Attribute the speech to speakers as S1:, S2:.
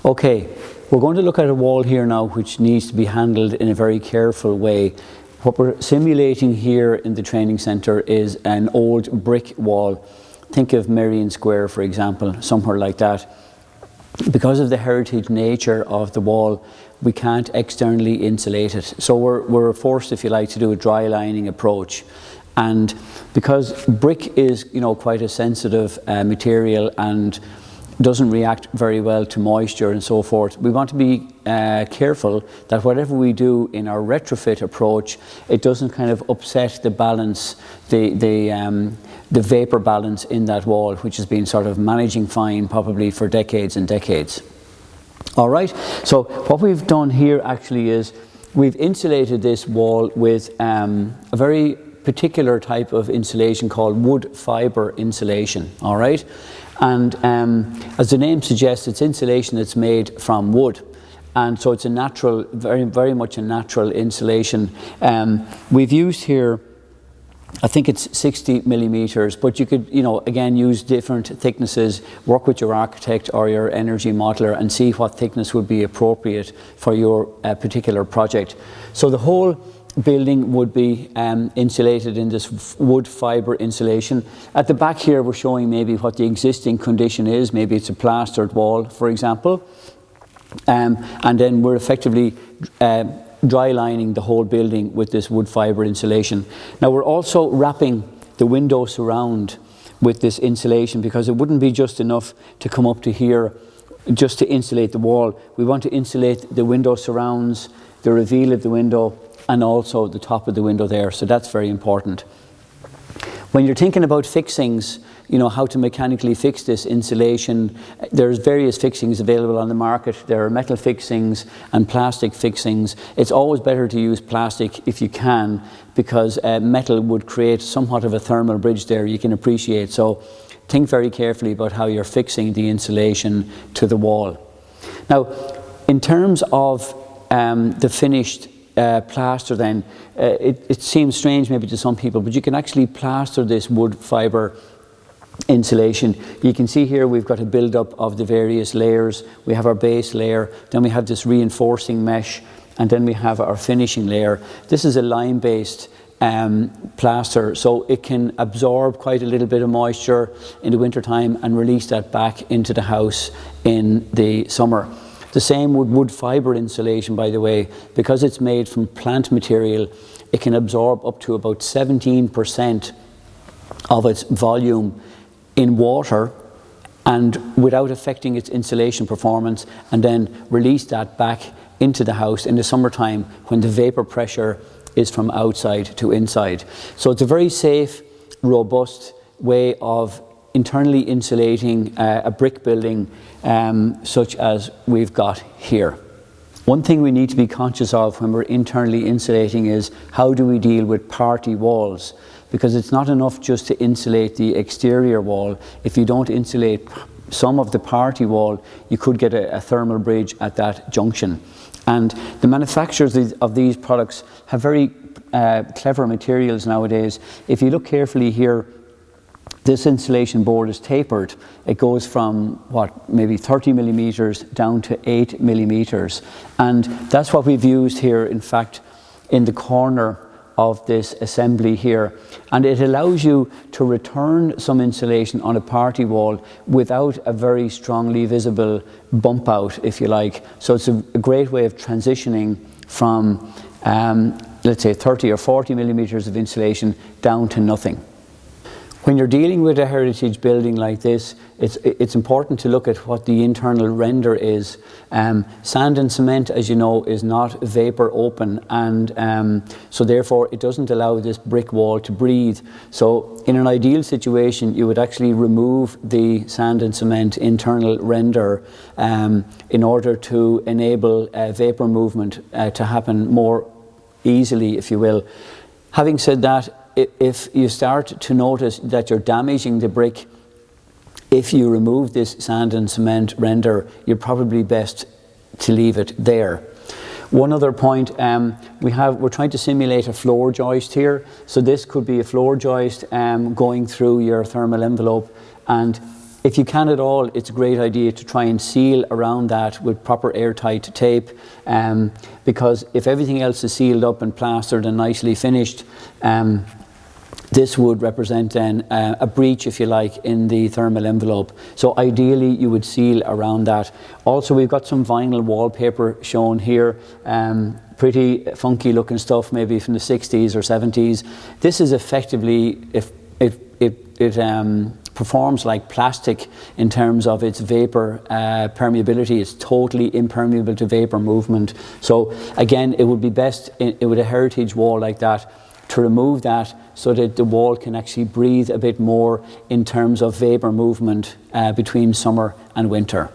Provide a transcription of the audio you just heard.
S1: Okay, we're going to look at a wall here now which needs to be handled in a very careful way. What we're simulating here in the training centre is an old brick wall. Think of Merrion Square, for example, somewhere like that. Because of the heritage nature of the wall, we can't externally insulate it. So we're forced, if you like, to do a dry lining approach. And because brick is, quite a sensitive material and doesn't react very well to moisture and so forth, we want to be careful that whatever we do in our retrofit approach, it doesn't kind of upset the balance, the vapor balance in that wall, which has been sort of managing fine probably for decades and decades. All right, so what we've done here actually is we've insulated this wall with a very particular type of insulation called wood fibre insulation. All right, and as the name suggests, it's insulation that's made from wood, and so it's a natural, very much a natural insulation. We've used here, I think it's 60 millimeters, but you could, again, use different thicknesses, work with your architect or your energy modeler and see what thickness would be appropriate for your particular project. So the whole building would be insulated in this wood fibre insulation. At the back here, we're showing maybe what the existing condition is. Maybe it's a plastered wall, for example. And then we're effectively dry lining the whole building with this wood fibre insulation. Now we're also wrapping the window surround with this insulation, because it wouldn't be just enough to come up to here just to insulate the wall. We want to insulate the window surrounds, the reveal of the window, and also the top of the window there. So that's very important. When you're thinking about fixings, how to mechanically fix this insulation, there's various fixings available on the market. There are metal fixings and plastic fixings. It's always better to use plastic if you can, because metal would create somewhat of a thermal bridge there, you can appreciate. So think very carefully about how you're fixing the insulation to the wall. Now, in terms of the finished plaster then, it seems strange maybe to some people, but you can actually plaster this wood fibre insulation. You can see here we've got a build-up of the various layers. We have our base layer, then we have this reinforcing mesh, and then we have our finishing layer. This is a lime-based plaster, so it can absorb quite a little bit of moisture in the winter time and release that back into the house in the summer. The same with wood fibre insulation, by the way, because it's made from plant material, it can absorb up to about 17% of its volume in water and without affecting its insulation performance, and then release that back into the house in the summertime when the vapor pressure is from outside to inside. So it's a very safe, robust way of internally insulating a brick building such as we've got here. One thing we need to be conscious of when we're internally insulating is how do we deal with party walls, because it's not enough just to insulate the exterior wall. If you don't insulate some of the party wall, you could get a thermal bridge at that junction. And the manufacturers of these products have very clever materials nowadays. If you look carefully here, this insulation board is tapered. It goes from maybe 30 millimeters down to 8 millimeters. And that's what we've used here, in fact, in the corner of this assembly here. And it allows you to return some insulation on a party wall without a very strongly visible bump out, if you like. So it's a great way of transitioning from, let's say, 30 or 40 millimeters of insulation down to nothing. When you're dealing with a heritage building like this, it's important to look at what the internal render is. Sand and cement, as you know, is not vapor open, and so therefore it doesn't allow this brick wall to breathe. So in an ideal situation, you would actually remove the sand and cement internal render in order to enable vapor movement to happen more easily, if you will. Having said that, if you start to notice that you're damaging the brick, if you remove this sand and cement render, you're probably best to leave it there. One other point, we're trying to simulate a floor joist here. So this could be a floor joist going through your thermal envelope, and If you can at all, it's a great idea to try and seal around that with proper airtight tape, because if everything else is sealed up and plastered and nicely finished, this would represent then a breach, if you like, in the thermal envelope. So ideally you would seal around that. Also, we've got some vinyl wallpaper shown here, pretty funky looking stuff, maybe from the 60s or 70s. This is effectively, it performs like plastic in terms of its vapor permeability. It's totally impermeable to vapor movement. So again, it would be best with a heritage wall like that to remove that, so that the wall can actually breathe a bit more in terms of vapor movement between summer and winter.